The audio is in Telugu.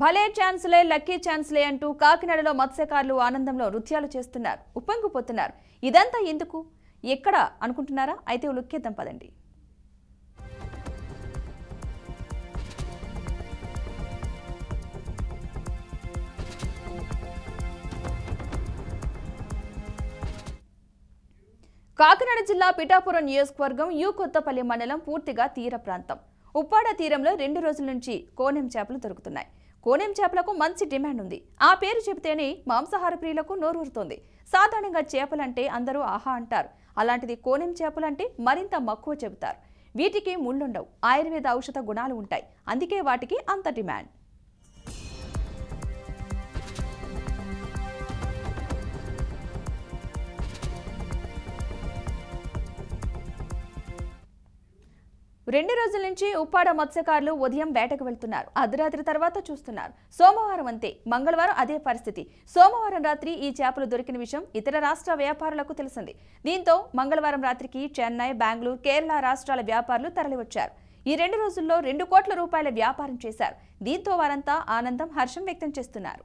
భలే ఛాన్స్లే లక్కీ ఛాన్స్లే అంటూ కాకినాడలో మత్స్యకారులు ఆనందంలో నృత్యాలు చేస్తున్నారు, ఉప్పొంగిపోతున్నారు. ఇదంతా ఎందుకు, ఎక్కడ అనుకుంటున్నారా? అయితే లుక్కేద్దాం పదండి. కాకినాడ జిల్లా పిఠాపురం నియోజకవర్గం యు కొత్తపల్లి మండలం పూర్తిగా తీర ప్రాంతం. ఉప్పాడ తీరంలో 2 రోజుల నుంచి కోనెం చేపలు దొరుకుతున్నాయి. కోనెం చేపలకు మంచి డిమాండ్ ఉంది. ఆ పేరు చెబితేనే మాంసాహార ప్రియులకు నోరూరుతోంది. సాధారణంగా చేపలంటే అందరూ ఆహా అంటారు. అలాంటిది కోనెం చేపలంటే మరింత మక్కువ చెబుతారు. వీటికి ముళ్ళుండవు, ఆయుర్వేద ఔషధ గుణాలు ఉంటాయి. అందుకే వాటికి అంత డిమాండ్. రెండు రోజుల నుంచి ఉప్పాడ మత్స్యకారులు ఉదయం వేటకు వెళ్తున్నారు, అర్ధరాత్రి తర్వాత చూస్తున్నారు. సోమవారం అంతే, మంగళవారం అదే పరిస్థితి. సోమవారం రాత్రి ఈ చేపలు దొరికిన విషయం ఇతర రాష్ట్ర వ్యాపారులకు తెలిసింది. దీంతో మంగళవారం రాత్రికి చెన్నై, బెంగళూరు, కేరళ రాష్ట్రాల వ్యాపారులు తరలివచ్చారు. ఈ 2 రోజుల్లో 2 కోట్ల రూపాయల వ్యాపారం చేశారు. దీంతో వారంతా ఆనందం, హర్షం వ్యక్తం చేస్తున్నారు.